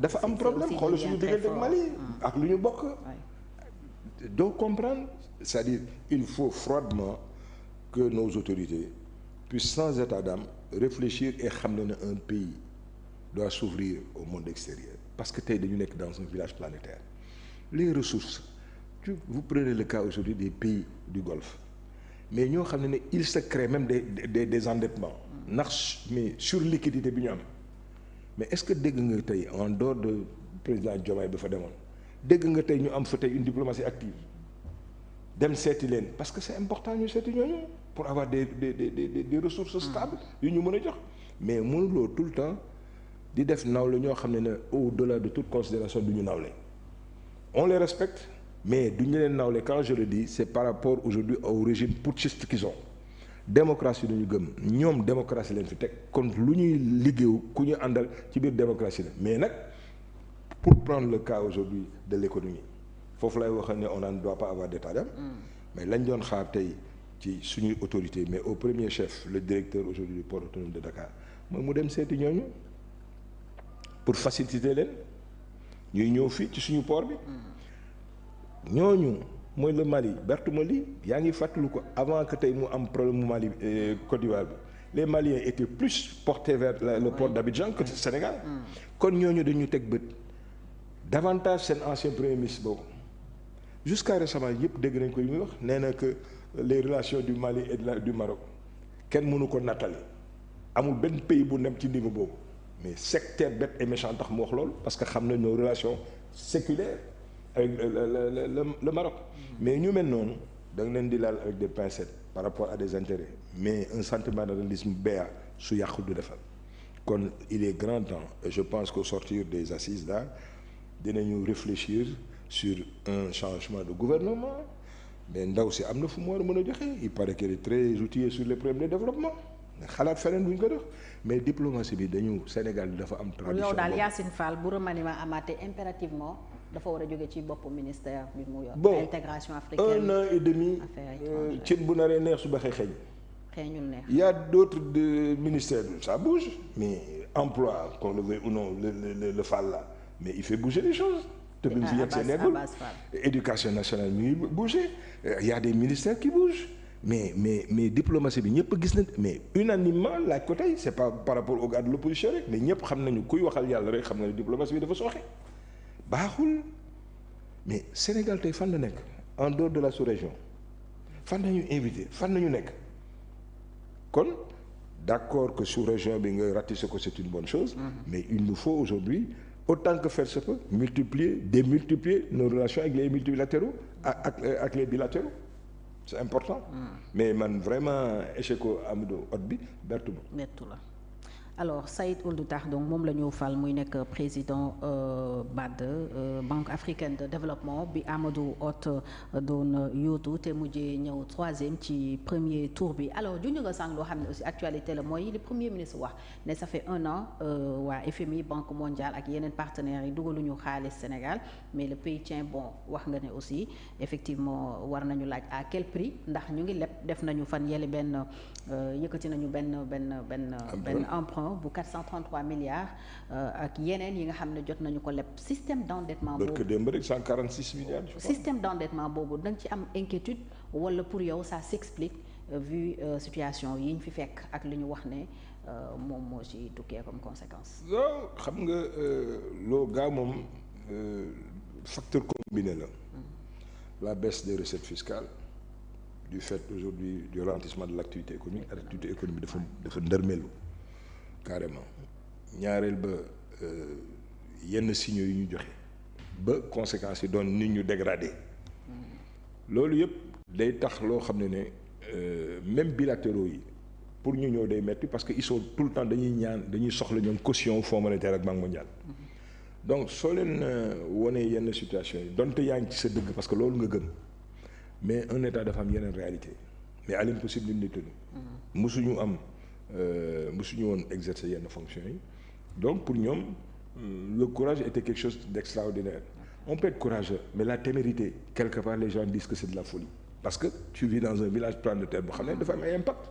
dafa am problème xoolal suñu diggante ak Mali ak lu ñu bokk. doo comprendre c'est-à-dire il faut froidement que nos autorités puissent sans état d'âme réfléchir et xam ne un pays doit s'ouvrir au monde extérieur parce que tey dañu nekk dans un village planétaire les ressources vous prenez le cas aujourd'hui des pays du Golfe mais ñoo xam ne il se crée même des endettements ndax mais sur liquidité bi ñu am mais est-ce que dégg nga tey en dehors de président Diomaye ba fa demoon dégg nga tey ñu am fa tey une diplomatie active dem seeti leen parce que c'est important ñu seeti ñooñu pour avoir des ressources stables yu ñu mën a jox mais mënuloo tout le temps di def nawle ñoo xam ne au-delà de toute considération du ñu nawle on les respecte mais du ñu leen nawle quand je le dis c'est par rapport aujourd'hui au régime putschiste qu'ils ont démocratie du ñu gëm ñoom démocratie leen fi teg kon lu ñuy liggéeyu ku ñu àndal ci biir démocratie la mais nag pour prendre le cas aujourd'hui de l'économie foofu lay wax ne on ne doit pas avoir d'état d'âme mais lañ doon xaar tey ci suñuy autorité mais au premier chef le directeur aujourd'hui du port autonome de Dakar mooy mu dem seeti ñooñu pour faciliter leen ñuy ñëw fii ci suñu port bi ñooñu mooy le Mali Bertoumali yaa ngi fàttaliku ko avant que tey mu am problème mu Mali Côte d'Ivoire bi les Maliens étaient plus portés vers le port d'Abidjan que Sénégal kon ñooñu dañu teg bët davantage seen ancien premier ministre boobu jusqu'à récemment yëpp dégg nañ ko yu muy wax nee na que les relations du Mali et du Maroc kenn mënu ko nattali amul benn pays bu nem ci niveau boobu mais sectaire bête et méchant tax mu wax loolu parce que xam nañ nos relations séculaires avec le Maroc mais ñu mel noonu da nga leen di laal avec des pincettes par rapport à des intérêts mais un sentimentalisme béat su yàqu du defal kon il est grand temps et je pense qu'au sortir des assises là dinañu réfléchir sur un changement de gouvernement mais ndaw si am na fu mu war a mën a joxe il paraît qu'il est très outillé sur les problèmes de développement xalaat feneen bu ñu ko def mais diplomatie bi dañu Sénégal dafa am tradition. yow daal Yacine Fall bu remaniement amaatee impérativement dafa war a jóge ci bopp ministère bi mu yor. bon intégration africaine un an et demi. cin bu naree neex su baxee xeeñ. xeeñul neex. il y a d'autres ministères ça bouge mais emploi qu'on le veuille ou non le Fall là mais il fait bouger les choses. te bi mu fi yegg seen eggul éducation nationale mi ngi bouger il y a des ministères qui bougent. mais diplomatie bi ñëpp gis nañ mais unanimement laaj ko tey c'est pas par rapport au gars de l'opposition rek mais ñëpp xam nañu kuy waxal yàlla rek xam nga ne diplomatie bi dafa sooxe baaxul mais Sénégal tey fan la nekk en dehors de la sous-région fan nañu invité fan nañu nekk kon d'accord que sous-région bi nga ratisser ko c'est une bonne chose mais il nous faut aujourd'hui autant que faire se peut démultiplier nos relations avec les multilatéraux ak les bilatéraux c'est important. mais man vraiment échec Amadou Hott bi bertu la alors Saïd Ould Tah donc moom la ñu fal muy nekk président BAD Banque africaine de développement bi Amadou Hott doon yóotu te mujjee ñëw 3e ci premier tour bi alors junj nga sànq loo xam ne aussi actualité la mooy li premier ministre wax ne ça fait 1 an waa FMI Banque mondiale ak yeneen partenaires yi dugaluñu xaalis Sénégal mais le pays tient bon wax nga ne aussi effectivement war nañu laaj à quel prix ndax ñu ngi leb def nañu fan yële benn yëkkati nañu benn emprunt bu 433 milliards ak yeneen yi nga xam ne jot nañu ko leb système d'endettement boobu barke démb rek 146 milliards système d'endettement boobu da nga ci am inquiétude wala pour yow ça s'explique vu situation yi ñu fi fekk ak li ñu wax ne moom moo ci tukkee comme conséquence. non xam nga loo gaa moom facteur combiné la baisse des recettes fiscales du fait aujourd'hui du ralentissement de l'activité économique dafa ndërmeelu carrément ñaareel ba yenn signaux yu ñu joxe ba conséquences yi doon nit ñu dégradé loolu yëpp day tax loo xam ne même bilatéraux yi pour ñu ñëw day metti parce que ils sont tout le temps dañuy soxla ñoom caution Fonds monétaire ak Banque mondiale donc soo leen wonee yenn situation yi donte yaa ngi ci sa dëgg parce que loolu nga gëm mais un état dafa am yeneen réalité mais à l'impossible ni tenu musuñu woon exercer yenn fonctions yi donc pour ñoom le courage était quelque chose d'extraordinaire on peut être courageux mais la témérité quelque part les gens disent que c'est de la folie parce que tu vis dans un village planétaire boo xam ne dafa am ay impact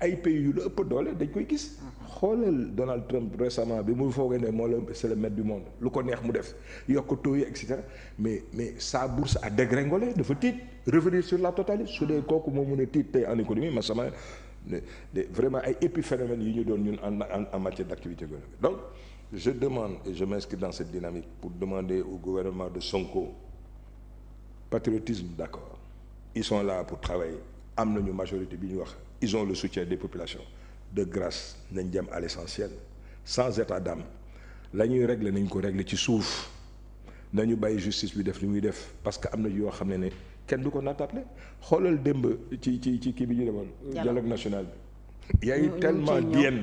ay pays yu la ëpp doole dañ koy gis. xoolal Donald Trump récemment bi mu foogee ne moo la c'est le maître du monde lu ko neex mu def yokk taux yi et cetera mais sa bourse a dégringolé dafa tiit revenir sur la totalité su dee kooku moo mën a tiit tey en économie ma sama vraiment ay épiphénomènes yi ñu doon ñun en matière d'activité économique. Donc je demande et je m'inscris dans cette dynamique pour demander au gouvernement de Sonko patriotisme, d'accord, ils sont là pour travailler, am nañu majorité bi ñu wax, ils ont le soutien des populations. De grâce nañ dem à l'essentiel sans état d'âme la ñuy régler nañ ko régler ci suuf nañu bàyyi justice bi def li muy def parce que am na yoo xam ne kenn du ko naatable xoolal démb ci kii bi ñu demoon dialogue national bi. y a eu tellement d'hyène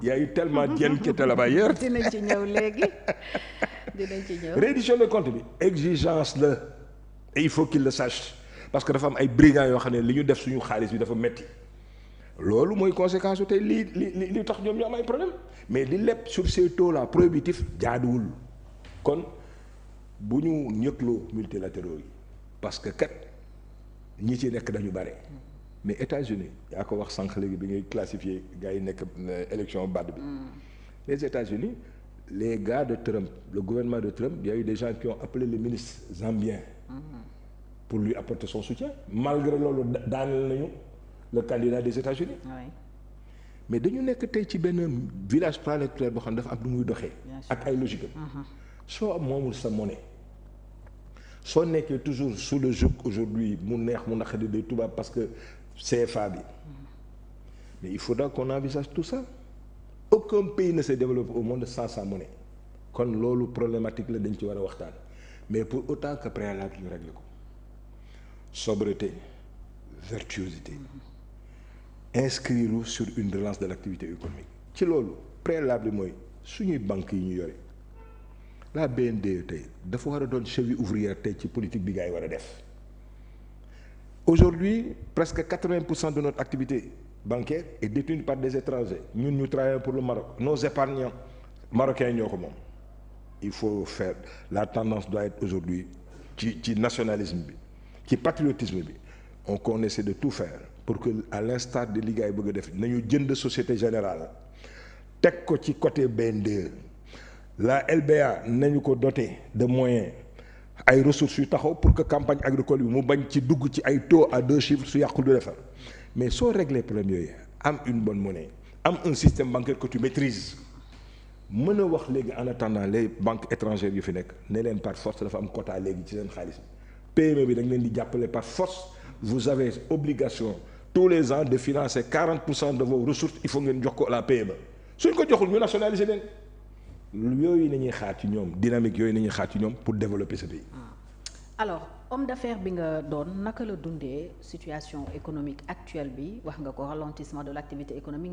y a eu tellement d'hyène qui était là-bas hier. dinañ ci ñëw léegi dinañ ci ñëw. reddition des comptes bi exigence la et il faut qu'il le sache parce que dafa am ay brigands yoo xam ne li ñu def suñu xaalis bi dafa metti loolu mooy conséquence su tey li tax ñoom ñu am ay problème mais di lépp sur ces taux là prohibitifs jaaduwul kon bu ñu ñëkloo multilatéraux yi parce que kat ñi ci nekk dañu bare mais États-Unis yaa ko wax sànq léegi bi ngay classifier gars yi nekk élection BAD bi les États-Unis les gars de Trump le gouvernement de Trump il y a eu des gens qui ont appelé le ministre zambien pour lui apporter son soutien malgré loolu daaneel nañu le candidat des États-Unis oui. mais dañu nekk tey ci benn village planétaire boo xam ne dafa am lu muy doxee ak ay logique soo moomul sa monnaie soo nekkee toujours sous le joug aujourd'hui mu neex mu naqari day tubaab parce que CFA bi mais il faudra qu'on envisage tout ça aucun pays ne se développe au monde sans sa monnaie kon loolu problématique la dañ ci war a waxtaan mais pour autant que préalable ñu régler ko sobriété vertuosité inscrire sur une relance de l'activité économique ci loolu préalable mooy suñuy banques yi ñu yore la BNDE tey dafa war a doon cheville ouvrière tey ci politique bi gars yi war a def aujourd'hui presque 80% de notre activité bancaire est détenue par des étrangers ñun ñu travaillons pour le Maroc nos épargnants marocains ñoo ko moom il faut faire la tendance doit être aujourd'hui ci nationalisme bi ci patriotisme bi on essaie de tout faire pour que à l'instar de li gars yi bëgg a def nañu jënd Société Générale teg ko ci côté BNDE la LBA nañu ko doter de moyens ay ressources yu taxaw pour que campagne agricole bi mu bañ ci dugg ci ay taux à 2 chiffres su yàqul du defar mais soo régler problème yooyu am une bonne monnaie am un système bancaire que tu maîtrises mën a wax léegi en attendant les banques étrangères yu fi nekk ne leen par force dafa am quota léegi ci seen xaalis PME bi dañ leen di jàppale par force vous avez obligation tous les ans de financer 40% de vos ressources il faut ngeen jox ko la PME suñ ko joxul ñu nationaliser leen yooyu nañuy xaar ci ñoom dynamique yooyu nañuy xaar ci ñoom pour développer ce pays. alors homme d'affaires bi nga doon naka la dundee situation économique actuelle bi wax nga ko ralentissement de l'activité économique.